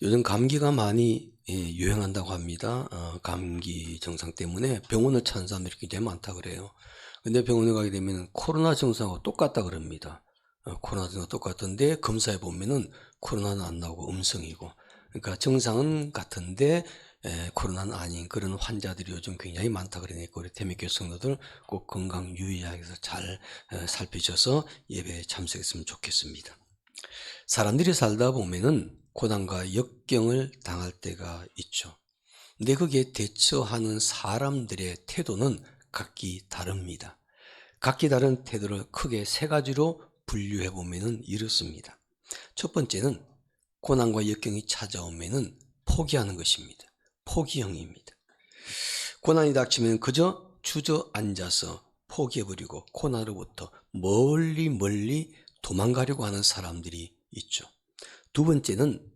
요즘 감기가 많이 유행한다고 합니다. 감기 증상 때문에 병원을 찾는 사람들이 굉장히 많다 그래요. 근데 병원에 가게 되면 코로나 증상하고 똑같다 그럽니다. 코로나 증상 똑같은데 검사해 보면은 코로나는 안 나오고 음성이고, 그러니까 증상은 같은데 코로나는 아닌 그런 환자들이 요즘 굉장히 많다 그러니까 우리 태미교회 성도들 꼭 건강 유의하기 위해서 잘 살피셔서 예배에 참석했으면 좋겠습니다. 사람들이 살다 보면은 고난과 역경을 당할 때가 있죠. 근데 거기에 대처하는 사람들의 태도는 각기 다릅니다. 각기 다른 태도를 크게 세 가지로 분류해 보면은 이렇습니다. 첫 번째는 고난과 역경이 찾아오면은 포기하는 것입니다. 포기형입니다. 고난이 닥치면 그저 주저앉아서 포기해버리고 고난으로부터 멀리 도망가려고 하는 사람들이 있죠. 두 번째는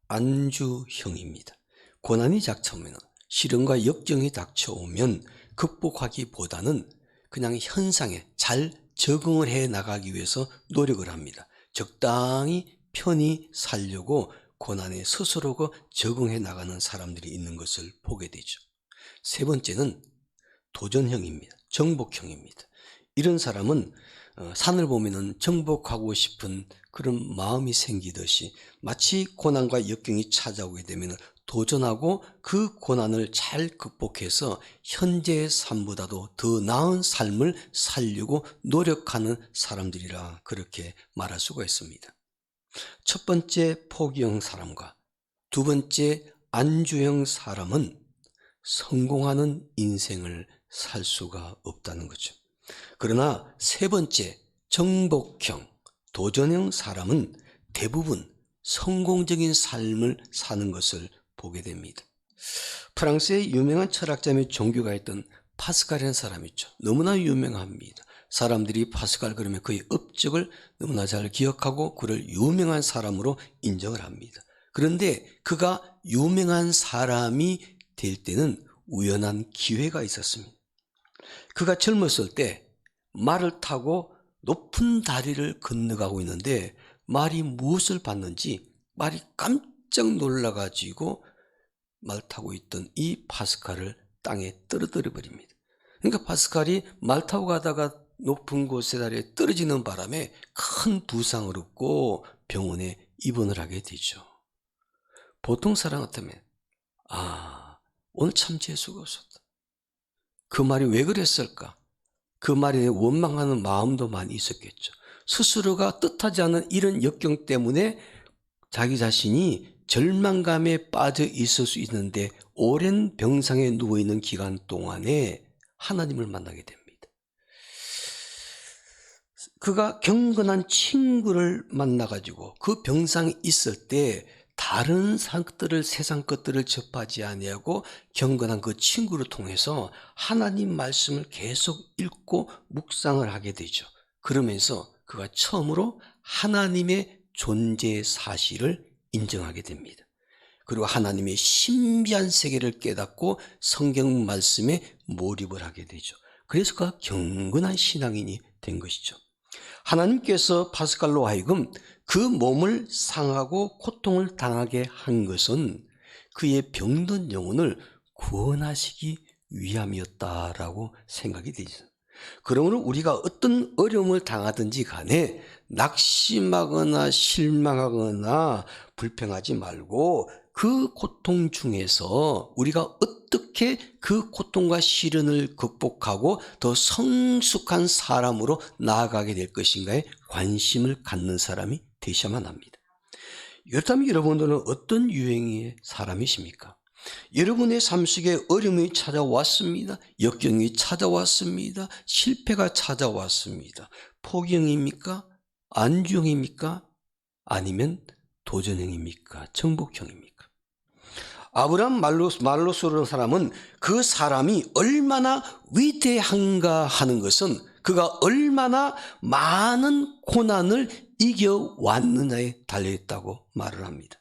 안주형입니다. 고난이 닥쳐오면, 시련과 역경이 닥쳐오면 극복하기보다는 그냥 현상에 잘 적응을 해 나가기 위해서 노력을 합니다. 적당히 편히 살려고 고난에 스스로가 적응해 나가는 사람들이 있는 것을 보게 되죠. 세 번째는 도전형입니다. 정복형입니다. 이런 사람은 산을 보면은 정복하고 싶은 그런 마음이 생기듯이 마치 고난과 역경이 찾아오게 되면 도전하고 그 고난을 잘 극복해서 현재의 삶보다도 더 나은 삶을 살려고 노력하는 사람들이라 그렇게 말할 수가 있습니다. 첫 번째 포기형 사람과 두 번째 안주형 사람은 성공하는 인생을 살 수가 없다는 거죠. 그러나 세 번째 정복형, 도전형 사람은 대부분 성공적인 삶을 사는 것을 보게 됩니다. 프랑스의 유명한 철학자 및 종교가였던 파스칼이라는 사람이 있죠. 너무나 유명합니다. 사람들이 파스칼 그러면 그의 업적을 너무나 잘 기억하고 그를 유명한 사람으로 인정을 합니다. 그런데 그가 유명한 사람이 될 때는 우연한 기회가 있었습니다. 그가 젊었을 때 말을 타고 높은 다리를 건너가고 있는데 말이 무엇을 봤는지 말이 깜짝 놀라가지고 말 타고 있던 이 파스칼을 땅에 떨어뜨려 버립니다. 그러니까 파스칼이 말 타고 가다가 높은 곳에 다리에 떨어지는 바람에 큰 부상을 입고 병원에 입원을 하게 되죠. 보통 사람 같으면 오늘 참 재수가 없었다. 그 말이 왜 그랬을까? 그 말에 원망하는 마음도 많이 있었겠죠. 스스로가 뜻하지 않은 이런 역경 때문에 자기 자신이 절망감에 빠져 있을 수 있는데 오랜 병상에 누워있는 기간 동안에 하나님을 만나게 됩니다. 그가 경건한 친구를 만나가지고 그 병상에 있을 때 다른 세상 것들을 접하지 아니하고 경건한 그 친구를 통해서 하나님 말씀을 계속 읽고 묵상을 하게 되죠. 그러면서 그가 처음으로 하나님의 존재 사실을 인정하게 됩니다. 그리고 하나님의 신비한 세계를 깨닫고 성경 말씀에 몰입을 하게 되죠. 그래서 그가 경건한 신앙인이 된 것이죠. 하나님께서 파스칼로 하여금 그 몸을 상하고 고통을 당하게 한 것은 그의 병든 영혼을 구원하시기 위함이었다라고 생각이 되죠. 그러므로 우리가 어떤 어려움을 당하든지 간에 낙심하거나 실망하거나 불평하지 말고 그 고통 중에서 우리가 어떻게 그 고통과 시련을 극복하고 더 성숙한 사람으로 나아가게 될 것인가에 관심을 갖는 사람이 되셔야만 합니다. 그렇다면 여러분들은 어떤 유형의 사람이십니까? 여러분의 삶 속에 어려움이 찾아왔습니다. 역경이 찾아왔습니다. 실패가 찾아왔습니다. 포기형입니까? 안주형입니까? 아니면 도전형입니까? 정복형입니까? 아브라함 말로스라는 사람은 그 사람이 얼마나 위대한가 하는 것은 그가 얼마나 많은 고난을 이겨왔느냐에 달려있다고 말을 합니다.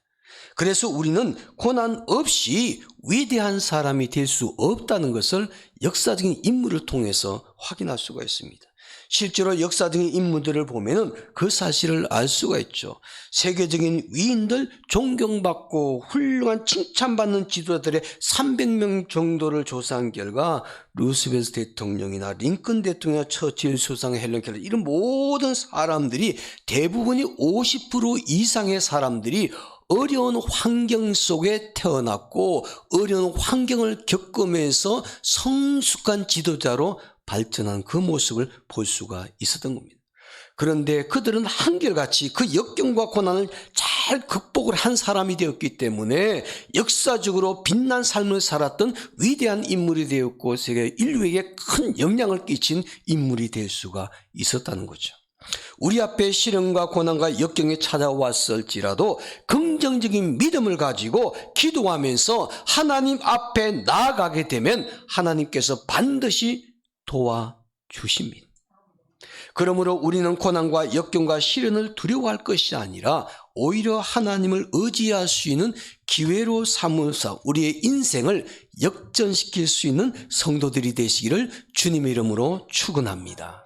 그래서 우리는 고난 없이 위대한 사람이 될 수 없다는 것을 역사적인 인물을 통해서 확인할 수가 있습니다. 실제로 역사적인 인물들을 보면은 그 사실을 알 수가 있죠. 세계적인 위인들, 존경받고 훌륭한 칭찬받는 지도자들의 300명 정도를 조사한 결과 루스벨트 대통령이나 링컨 대통령이나 처칠 수상, 헬런 켈러 이런 모든 사람들이 대부분이 50% 이상의 사람들이 어려운 환경 속에 태어났고 어려운 환경을 겪으면서 성숙한 지도자로 발전한 그 모습을 볼 수가 있었던 겁니다. 그런데 그들은 한결같이 그 역경과 고난을 잘 극복을 한 사람이 되었기 때문에 역사적으로 빛난 삶을 살았던 위대한 인물이 되었고 세계 인류에게 큰 영향을 끼친 인물이 될 수가 있었다는 거죠. 우리 앞에 시련과 고난과 역경이 찾아왔을지라도 긍정적인 믿음을 가지고 기도하면서 하나님 앞에 나아가게 되면 하나님께서 반드시 도와주십니다. 그러므로 우리는 고난과 역경과 시련을 두려워할 것이 아니라 오히려 하나님을 의지할 수 있는 기회로 삼으사 우리의 인생을 역전시킬 수 있는 성도들이 되시기를 주님의 이름으로 축원합니다.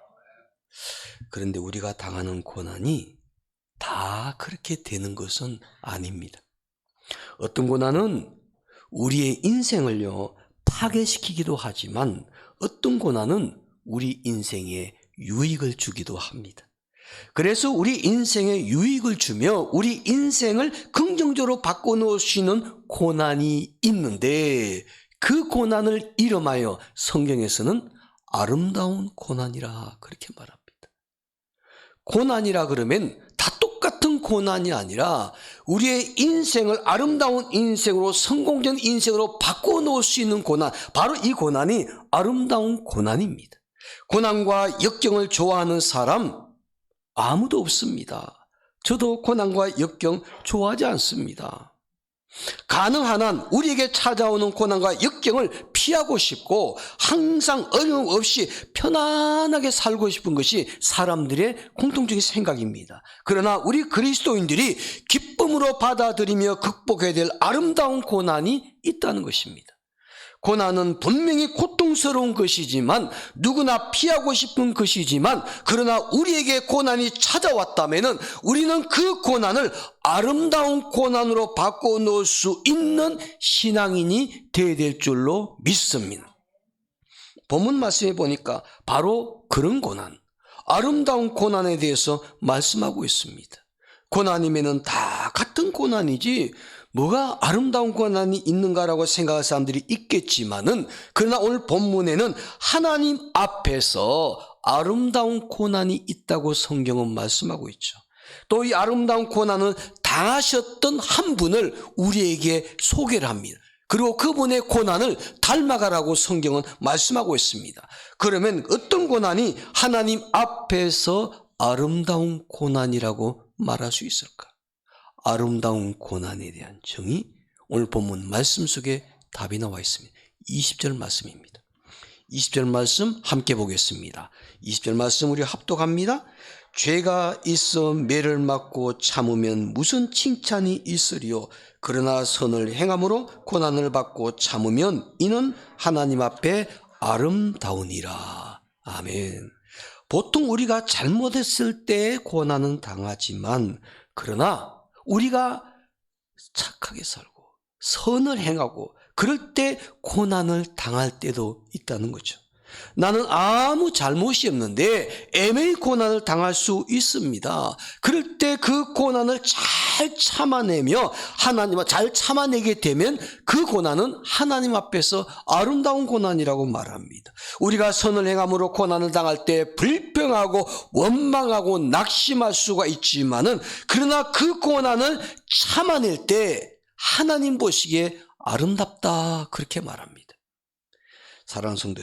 그런데 우리가 당하는 고난이 다 그렇게 되는 것은 아닙니다. 어떤 고난은 우리의 인생을요 파괴시키기도 하지만 어떤 고난은 우리 인생에 유익을 주기도 합니다. 그래서 우리 인생에 유익을 주며 우리 인생을 긍정적으로 바꿔놓을 수 있는 고난이 있는데 그 고난을 이름하여 성경에서는 아름다운 고난이라 그렇게 말합니다. 고난이라 그러면 다 똑같은 고난이 아니라 우리의 인생을 아름다운 인생으로 성공적인 인생으로 바꿔놓을 수 있는 고난, 바로 이 고난이 아름다운 고난입니다. 고난과 역경을 좋아하는 사람 아무도 없습니다. 저도 고난과 역경 좋아하지 않습니다. 가능한 한 우리에게 찾아오는 고난과 역경을 피하고 싶고 항상 어려움 없이 편안하게 살고 싶은 것이 사람들의 공통적인 생각입니다. 그러나 우리 그리스도인들이 기쁨으로 받아들이며 극복해야 될 아름다운 고난이 있다는 것입니다. 고난은 분명히 고통스러운 것이지만 누구나 피하고 싶은 것이지만 그러나 우리에게 고난이 찾아왔다면 우리는 그 고난을 아름다운 고난으로 바꿔놓을 수 있는 신앙인이 되어야 될 줄로 믿습니다. 본문 말씀에 보니까 바로 그런 고난, 아름다운 고난에 대해서 말씀하고 있습니다. 고난이면 다 같은 고난이지 뭐가 아름다운 고난이 있는가라고 생각할 사람들이 있겠지만은 그러나 오늘 본문에는 하나님 앞에서 아름다운 고난이 있다고 성경은 말씀하고 있죠. 또 이 아름다운 고난을 당하셨던 한 분을 우리에게 소개를 합니다. 그리고 그분의 고난을 닮아가라고 성경은 말씀하고 있습니다. 그러면 어떤 고난이 하나님 앞에서 아름다운 고난이라고 말할 수 있을까? 아름다운 고난에 대한 정의, 오늘 본문 말씀 속에 답이 나와 있습니다. 20절 말씀입니다. 20절 말씀 함께 보겠습니다. 20절 말씀 우리 합독합니다. 죄가 있어 매를 맞고 참으면 무슨 칭찬이 있으리요. 그러나 선을 행함으로 고난을 받고 참으면 이는 하나님 앞에 아름다우니라. 아멘. 보통 우리가 잘못했을 때 고난은 당하지만 그러나 우리가 착하게 살고 선을 행하고 그럴 때 고난을 당할 때도 있다는 거죠. 나는 아무 잘못이 없는데 애매히 고난을 당할 수 있습니다. 그럴 때 그 고난을 잘 참아내며 하나님과 잘 참아내게 되면 그 고난은 하나님 앞에서 아름다운 고난이라고 말합니다. 우리가 선을 행함으로 고난을 당할 때 불평하고 원망하고 낙심할 수가 있지만은 그러나 그 고난을 참아낼 때 하나님 보시기에 아름답다 그렇게 말합니다. 사랑하는 성도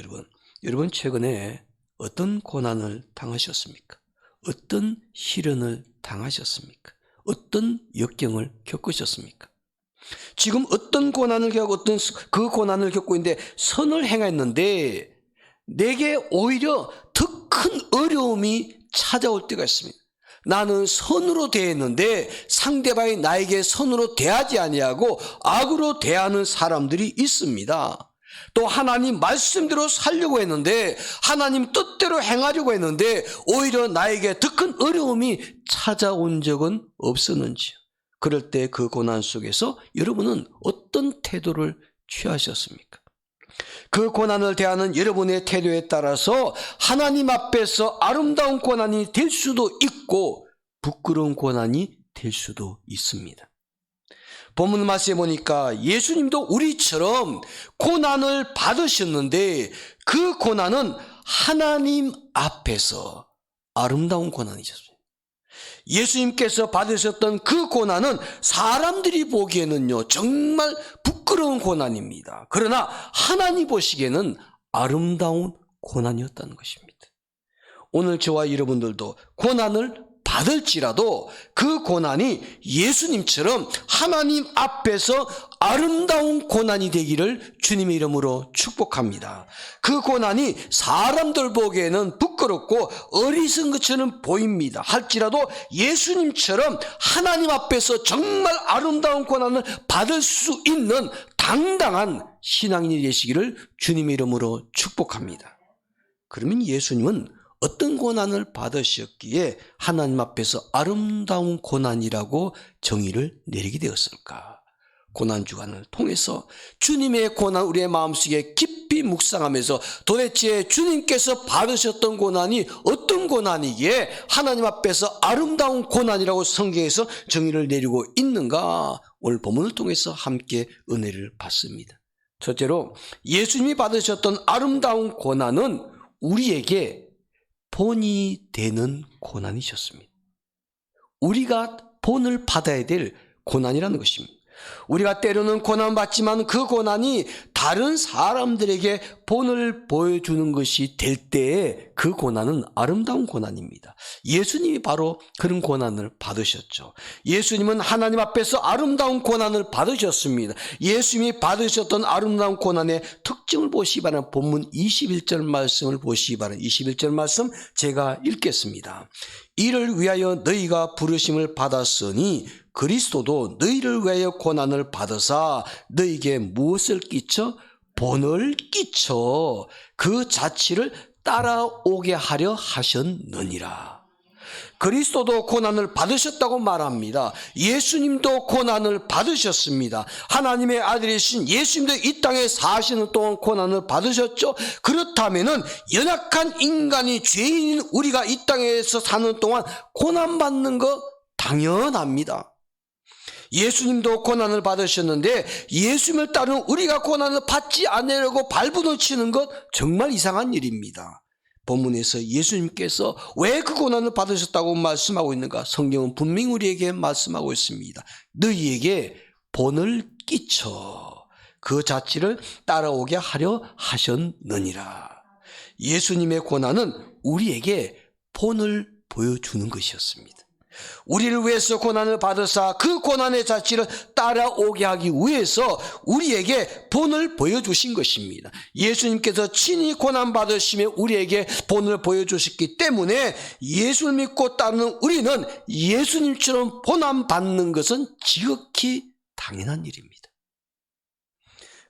여러분 최근에 어떤 고난을 당하셨습니까? 어떤 시련을 당하셨습니까? 어떤 역경을 겪으셨습니까? 지금 어떤 고난을 겪고 어떤 그 고난을 겪고 있는데 선을 행했는데 내게 오히려 더 큰 어려움이 찾아올 때가 있습니다. 나는 선으로 대했는데 상대방이 나에게 선으로 대하지 아니하고 악으로 대하는 사람들이 있습니다. 또 하나님 말씀대로 살려고 했는데, 하나님 뜻대로 행하려고 했는데 오히려 나에게 더 큰 어려움이 찾아온 적은 없었는지요? 그럴 때 그 고난 속에서 여러분은 어떤 태도를 취하셨습니까? 그 고난을 대하는 여러분의 태도에 따라서 하나님 앞에서 아름다운 고난이 될 수도 있고 부끄러운 고난이 될 수도 있습니다. 본문 말씀에 보니까 예수님도 우리처럼 고난을 받으셨는데 그 고난은 하나님 앞에서 아름다운 고난이셨어요. 예수님께서 받으셨던 그 고난은 사람들이 보기에는요 정말 부끄러운 고난입니다. 그러나 하나님 보시기에는 아름다운 고난이었다는 것입니다. 오늘 저와 여러분들도 고난을 받을지라도 그 고난이 예수님처럼 하나님 앞에서 아름다운 고난이 되기를 주님의 이름으로 축복합니다. 그 고난이 사람들 보기에는 부끄럽고 어리석은 것처럼 보입니다. 할지라도 예수님처럼 하나님 앞에서 정말 아름다운 고난을 받을 수 있는 당당한 신앙인이 되시기를 주님의 이름으로 축복합니다. 그러면 예수님은 어떤 고난을 받으셨기에 하나님 앞에서 아름다운 고난이라고 정의를 내리게 되었을까? 고난주간을 통해서 주님의 고난 우리의 마음속에 깊이 묵상하면서 도대체 주님께서 받으셨던 고난이 어떤 고난이기에 하나님 앞에서 아름다운 고난이라고 성경에서 정의를 내리고 있는가? 오늘 본문을 통해서 함께 은혜를 받습니다. 첫째로 예수님이 받으셨던 아름다운 고난은 우리에게 본이 되는 고난이셨습니다. 우리가 본을 받아야 될 고난이라는 것입니다. 우리가 때로는 고난받지만 그 고난이 다른 사람들에게 본을 보여주는 것이 될 때에 그 고난은 아름다운 고난입니다. 예수님이 바로 그런 고난을 받으셨죠. 예수님은 하나님 앞에서 아름다운 고난을 받으셨습니다. 예수님이 받으셨던 아름다운 고난의 특징을 보시기 바랍니다. 본문 21절 말씀을 보시기 바랍니다. 21절 말씀 제가 읽겠습니다. 이를 위하여 너희가 부르심을 받았으니 그리스도도 너희를 위하여 고난을 받으사 너희에게 무엇을 끼쳐? 본을 끼쳐 그 자취를 따라오게 하려 하셨느니라. 그리스도도 고난을 받으셨다고 말합니다. 예수님도 고난을 받으셨습니다. 하나님의 아들이신 예수님도 이 땅에 사시는 동안 고난을 받으셨죠. 그렇다면은 연약한 인간이 죄인인 우리가 이 땅에서 사는 동안 고난받는 거 당연합니다. 예수님도 고난을 받으셨는데 예수님을 따르는 우리가 고난을 받지 않으려고 발부둥 치는 것 정말 이상한 일입니다. 본문에서 예수님께서 왜 그 고난을 받으셨다고 말씀하고 있는가? 성경은 분명히 우리에게 말씀하고 있습니다. 너희에게 본을 끼쳐 그 자취를 따라오게 하려 하셨느니라. 예수님의 고난은 우리에게 본을 보여주는 것이었습니다. 우리를 위해서 고난을 받으사 그 고난의 자취를 따라오게 하기 위해서 우리에게 본을 보여주신 것입니다. 예수님께서 친히 고난받으시며 우리에게 본을 보여주셨기 때문에 예수를 믿고 따르는 우리는 예수님처럼 고난받는 것은 지극히 당연한 일입니다.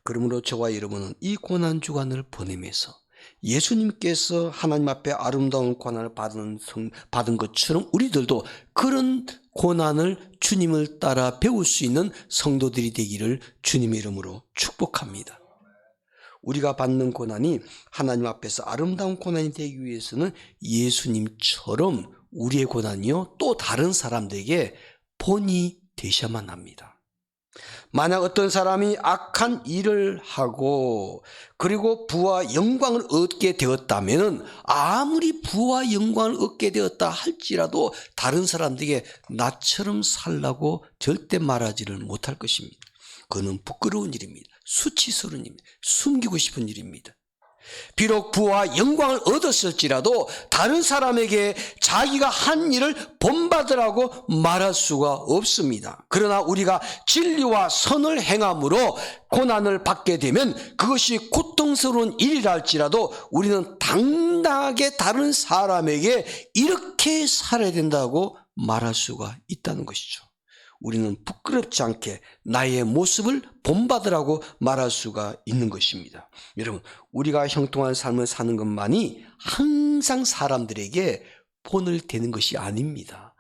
그러므로 저와 여러분은 이 고난주간을 보내면서 예수님께서 하나님 앞에 아름다운 고난을 받은 것처럼 우리들도 그런 고난을 주님을 따라 배울 수 있는 성도들이 되기를 주님의 이름으로 축복합니다. 우리가 받는 고난이 하나님 앞에서 아름다운 고난이 되기 위해서는 예수님처럼 우리의 고난이요 또 다른 사람들에게 본이 되셔야만 합니다. 만약 어떤 사람이 악한 일을 하고 그리고 부와 영광을 얻게 되었다면 아무리 부와 영광을 얻게 되었다 할지라도 다른 사람들에게 나처럼 살라고 절대 말하지를 못할 것입니다. 그는 부끄러운 일입니다. 수치스러운 일입니다. 숨기고 싶은 일입니다. 비록 부와 영광을 얻었을지라도 다른 사람에게 자기가 한 일을 본받으라고 말할 수가 없습니다. 그러나 우리가 진리와 선을 행함으로 고난을 받게 되면 그것이 고통스러운 일이라 할지라도 우리는 당당하게 다른 사람에게 이렇게 살아야 된다고 말할 수가 있다는 것이죠. 우리는 부끄럽지 않게 나의 모습을 본받으라고 말할 수가 있는 것입니다. 여러분, 우리가 형통한 삶을 사는 것만이 항상 사람들에게 본을 대는 것이 아닙니다.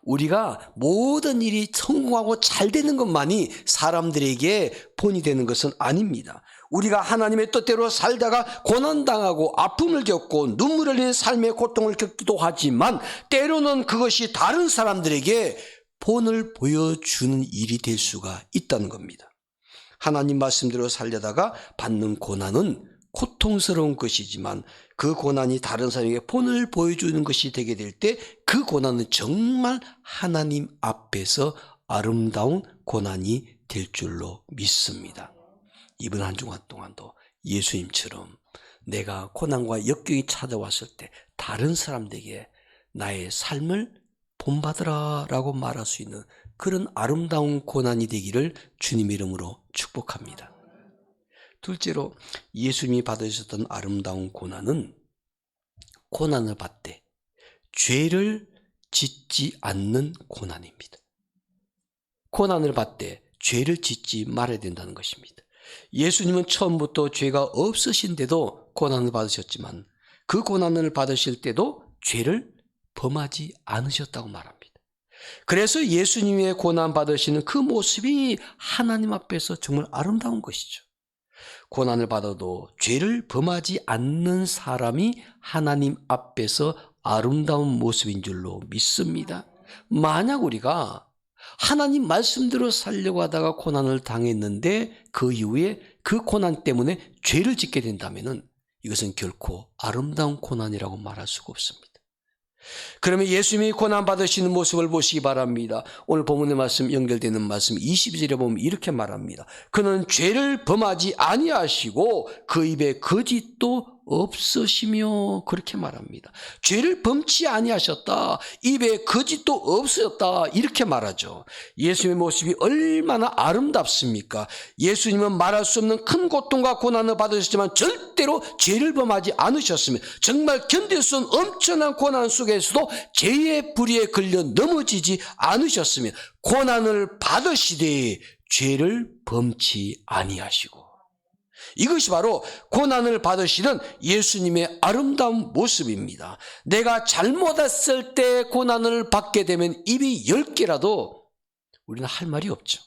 우리가 모든 일이 성공하고 잘 되는 것만이 사람들에게 본이 되는 것은 아닙니다. 우리가 하나님의 뜻대로 살다가 고난당하고 아픔을 겪고 눈물을 흘리는 삶의 고통을 겪기도 하지만 때로는 그것이 다른 사람들에게 본을 보여주는 일이 될 수가 있다는 겁니다. 하나님 말씀대로 살려다가 받는 고난은 고통스러운 것이지만 그 고난이 다른 사람에게 본을 보여주는 것이 되게 될 때 그 고난은 정말 하나님 앞에서 아름다운 고난이 될 줄로 믿습니다. 이번 한 주간 동안도 예수님처럼 내가 고난과 역경이 찾아왔을 때 다른 사람들에게 나의 삶을 본받으라 라고 말할 수 있는 그런 아름다운 고난이 되기를 주님의 이름으로 축복합니다. 둘째로 예수님이 받으셨던 아름다운 고난은 고난을 받되 죄를 짓지 않는 고난입니다. 고난을 받되 죄를 짓지 말아야 된다는 것입니다. 예수님은 처음부터 죄가 없으신데도 고난을 받으셨지만 그 고난을 받으실 때도 죄를 범하지 않으셨다고 말합니다. 그래서 예수님의 고난 받으시는 그 모습이 하나님 앞에서 정말 아름다운 것이죠. 고난을 받아도 죄를 범하지 않는 사람이 하나님 앞에서 아름다운 모습인 줄로 믿습니다. 만약 우리가 하나님 말씀대로 살려고 하다가 고난을 당했는데 그 이후에 그 고난 때문에 죄를 짓게 된다면 이것은 결코 아름다운 고난이라고 말할 수가 없습니다. 그러면 예수님이 고난 받으시는 모습을 보시기 바랍니다. 오늘 본문의 말씀 연결되는 말씀 22절에 보면 이렇게 말합니다. 그는 죄를 범하지 아니하시고 그 입에 거짓도 없으시며 그렇게 말합니다. 죄를 범치 아니하셨다. 입에 거짓도 없으셨다. 이렇게 말하죠. 예수님의 모습이 얼마나 아름답습니까? 예수님은 말할 수 없는 큰 고통과 고난을 받으셨지만 절대로 죄를 범하지 않으셨으며 정말 견딜 수 없는 엄청난 고난 속에서도 죄의 불의에 걸려 넘어지지 않으셨으며 고난을 받으시되 죄를 범치 아니하시고 이것이 바로 고난을 받으시는 예수님의 아름다운 모습입니다. 내가 잘못했을 때 고난을 받게 되면 입이 10개라도 우리는 할 말이 없죠.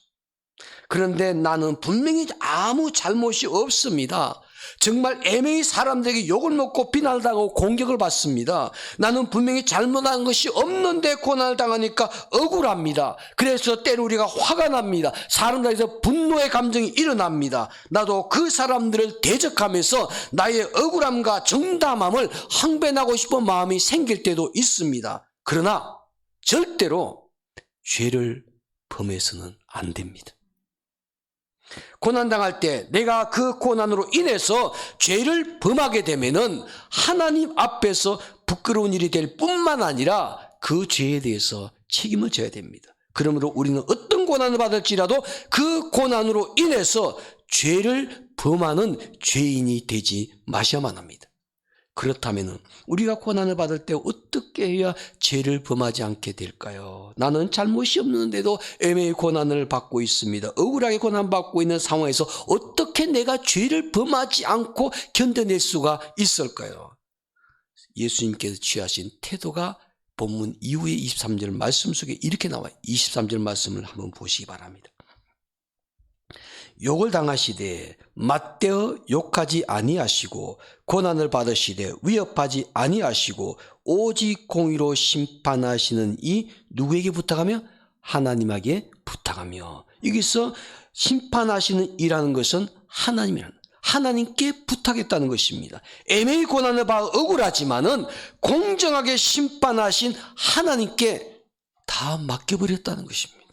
그런데 나는 분명히 아무 잘못이 없습니다. 정말 애매히 사람들에게 욕을 먹고 비난을 당하고 공격을 받습니다. 나는 분명히 잘못한 것이 없는데 고난을 당하니까 억울합니다. 그래서 때로 우리가 화가 납니다. 사람들에서 분노의 감정이 일어납니다. 나도 그 사람들을 대적하면서 나의 억울함과 정담함을 항변하고 싶은 마음이 생길 때도 있습니다. 그러나 절대로 죄를 범해서는 안 됩니다. 고난당할 때 내가 그 고난으로 인해서 죄를 범하게 되면은 하나님 앞에서 부끄러운 일이 될 뿐만 아니라 그 죄에 대해서 책임을 져야 됩니다. 그러므로 우리는 어떤 고난을 받을지라도 그 고난으로 인해서 죄를 범하는 죄인이 되지 마셔야만 합니다. 그렇다면 우리가 고난을 받을 때 어떻게 해야 죄를 범하지 않게 될까요? 나는 잘못이 없는데도 애매히 고난을 받고 있습니다. 억울하게 고난받고 있는 상황에서 어떻게 내가 죄를 범하지 않고 견뎌낼 수가 있을까요? 예수님께서 취하신 태도가 본문 이후의 23절 말씀 속에 이렇게 나와요. 23절 말씀을 한번 보시기 바랍니다. 욕을 당하시되 맞대어 욕하지 아니하시고 고난을 받으시되 위협하지 아니하시고 오직 공의로 심판하시는 이 누구에게 부탁하며? 하나님에게 부탁하며. 여기서 심판하시는 이라는 것은 하나님께 부탁했다는 것입니다. 애매히 고난을 받아 억울하지만은 공정하게 심판하신 하나님께 다 맡겨버렸다는 것입니다.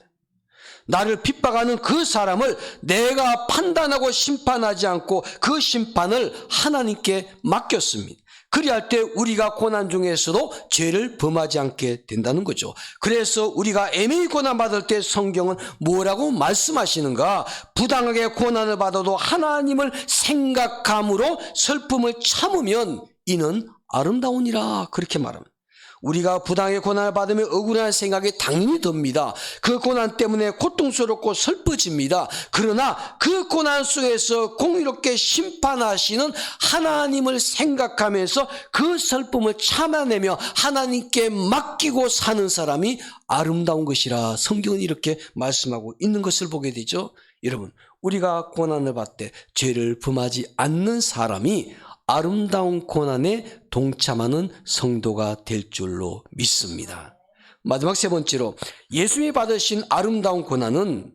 나를 핍박하는 그 사람을 내가 판단하고 심판하지 않고 그 심판을 하나님께 맡겼습니다. 그리할 때 우리가 고난 중에서도 죄를 범하지 않게 된다는 거죠. 그래서 우리가 애매히 고난받을 때 성경은 뭐라고 말씀하시는가? 부당하게 고난을 받아도 하나님을 생각함으로 슬픔을 참으면 이는 아름다우니라 그렇게 말합니다. 우리가 부당하게 고난을 받으면 억울한 생각이 당연히 듭니다. 그 고난 때문에 고통스럽고 슬퍼집니다. 그러나 그 고난 속에서 공의롭게 심판하시는 하나님을 생각하면서 그 슬픔을 참아내며 하나님께 맡기고 사는 사람이 아름다운 것이라 성경은 이렇게 말씀하고 있는 것을 보게 되죠. 여러분, 우리가 고난을 받을 때 죄를 범하지 않는 사람이 아름다운 고난에 동참하는 성도가 될 줄로 믿습니다. 마지막 세 번째로, 예수님이 받으신 아름다운 고난은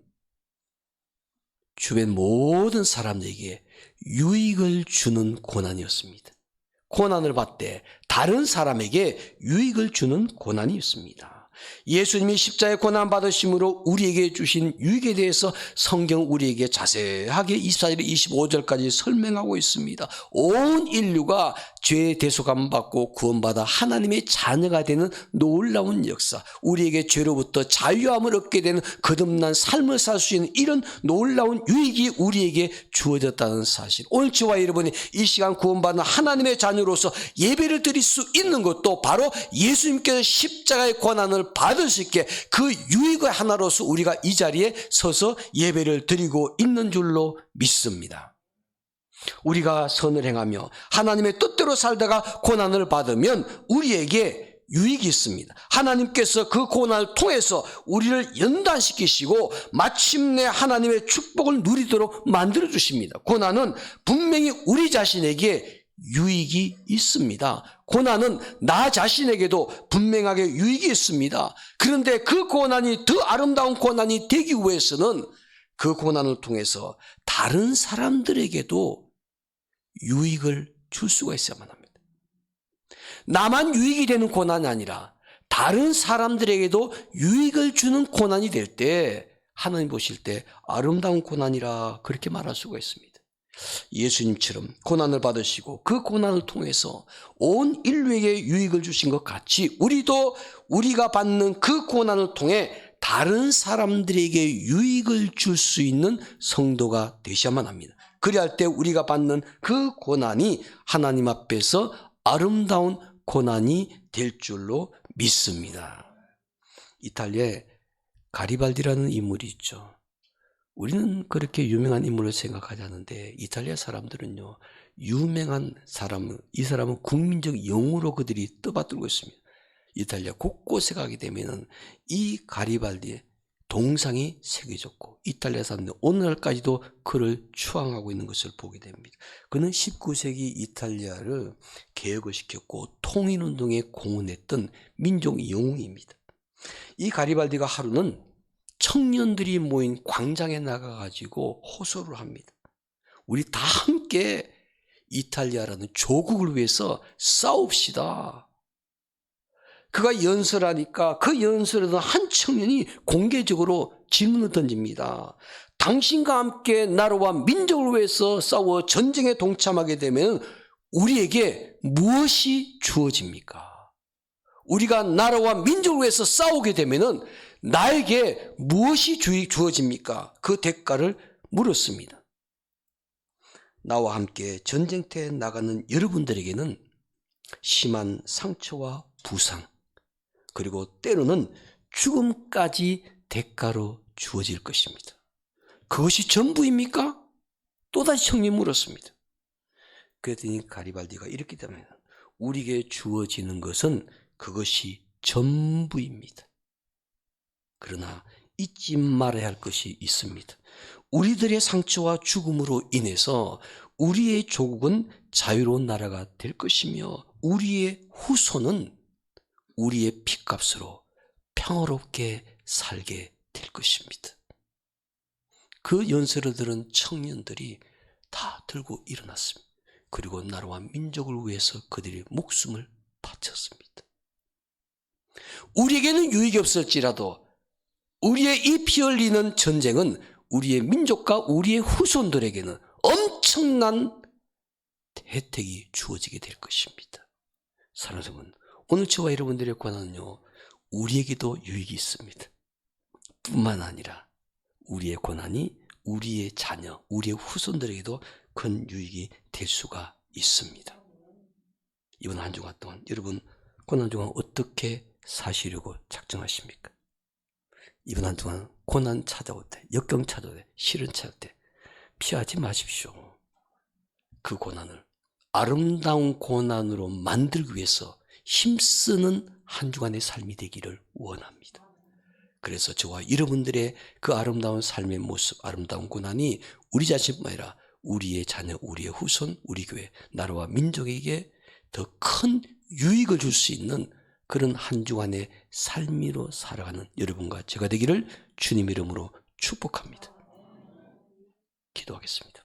주변 모든 사람들에게 유익을 주는 고난이었습니다. 고난을 받을 때 다른 사람에게 유익을 주는 고난이었습니다. 예수님이 십자가의 고난 받으심으로 우리에게 주신 유익에 대해서 성경 우리에게 자세하게 24절 25절까지 설명하고 있습니다. 온 인류가 죄의 대속함 받고 구원받아 하나님의 자녀가 되는 놀라운 역사, 우리에게 죄로부터 자유함을 얻게 되는 거듭난 삶을 살 수 있는 이런 놀라운 유익이 우리에게 주어졌다는 사실, 오늘 저와 여러분이 이 시간 구원받는 하나님의 자녀로서 예배를 드릴 수 있는 것도 바로 예수님께서 십자가의 고난을 받을 수 있게 그 유익의 하나로서 우리가 이 자리에 서서 예배를 드리고 있는 줄로 믿습니다. 우리가 선을 행하며 하나님의 뜻대로 살다가 고난을 받으면 우리에게 유익이 있습니다. 하나님께서 그 고난을 통해서 우리를 연단시키시고 마침내 하나님의 축복을 누리도록 만들어 주십니다. 고난은 분명히 우리 자신에게 유익이 있습니다. 고난은 나 자신에게도 분명하게 유익이 있습니다. 그런데 그 고난이 더 아름다운 고난이 되기 위해서는 그 고난을 통해서 다른 사람들에게도 유익을 줄 수가 있어야만 합니다. 나만 유익이 되는 고난이 아니라 다른 사람들에게도 유익을 주는 고난이 될 때 하나님 보실 때 아름다운 고난이라 그렇게 말할 수가 있습니다. 예수님처럼 고난을 받으시고 그 고난을 통해서 온 인류에게 유익을 주신 것 같이 우리도 우리가 받는 그 고난을 통해 다른 사람들에게 유익을 줄 수 있는 성도가 되셔야만 합니다. 그리할 때 우리가 받는 그 고난이 하나님 앞에서 아름다운 고난이 될 줄로 믿습니다. 이탈리아에 가리발디라는 인물이 있죠. 우리는 그렇게 유명한 인물을 생각하지 않는데 이탈리아 사람들은요, 유명한 사람은, 이 사람은 국민적 영웅으로 그들이 떠받들고 있습니다. 이탈리아 곳곳에 가게 되면은 이 가리발디의 동상이 새겨졌고 이탈리아 사람들 오늘날까지도 그를 추앙하고 있는 것을 보게 됩니다. 그는 19세기 이탈리아를 개혁을 시켰고 통일운동에 공헌했던 민족 영웅입니다. 이 가리발디가 하루는 청년들이 모인 광장에 나가가지고 호소를 합니다. 우리 다 함께 이탈리아라는 조국을 위해서 싸웁시다. 그가 연설하니까 그 연설에서 한 청년이 공개적으로 질문을 던집니다. 당신과 함께 나라와 민족을 위해서 싸워 전쟁에 동참하게 되면 우리에게 무엇이 주어집니까? 우리가 나라와 민족을 위해서 싸우게 되면 나에게 무엇이 주어집니까? 그 대가를 물었습니다. 나와 함께 전쟁터에 나가는 여러분들에게는 심한 상처와 부상, 그리고 때로는 죽음까지 대가로 주어질 것입니다. 그것이 전부입니까? 또다시 청년이 물었습니다. 그랬더니 가리발디가 이렇게 답합니다. 우리에게 주어지는 것은 그것이 전부입니다. 그러나 잊지 말아야 할 것이 있습니다. 우리들의 상처와 죽음으로 인해서 우리의 조국은 자유로운 나라가 될 것이며 우리의 후손은 우리의 피값으로 평화롭게 살게 될 것입니다. 그 연설을 들은 청년들이 다 들고 일어났습니다. 그리고 나라와 민족을 위해서 그들의 목숨을 바쳤습니다. 우리에게는 유익이 없을지라도 우리의 이 피 흘리는 전쟁은 우리의 민족과 우리의 후손들에게는 엄청난 혜택이 주어지게 될 것입니다. 사랑하는 여러분, 오늘 저와 여러분들의 고난은요, 우리에게도 유익이 있습니다. 뿐만 아니라 우리의 고난이 우리의 자녀, 우리의 후손들에게도 큰 유익이 될 수가 있습니다. 이번 한 주간 동안 여러분 고난 중간 어떻게 사시려고 작정하십니까? 이번 한 동안 고난 찾아올 때, 역경 찾아올 때, 시련 찾아올 때 피하지 마십시오. 그 고난을 아름다운 고난으로 만들기 위해서 힘쓰는 한 주간의 삶이 되기를 원합니다. 그래서 저와 여러분들의 그 아름다운 삶의 모습, 아름다운 고난이 우리 자신뿐만 아니라 우리의 자녀, 우리의 후손, 우리 교회, 나라와 민족에게 더 큰 유익을 줄 수 있는 그런 한 주간의 삶으로 살아가는 여러분과 제가 되기를 주님 이름으로 축복합니다. 기도하겠습니다.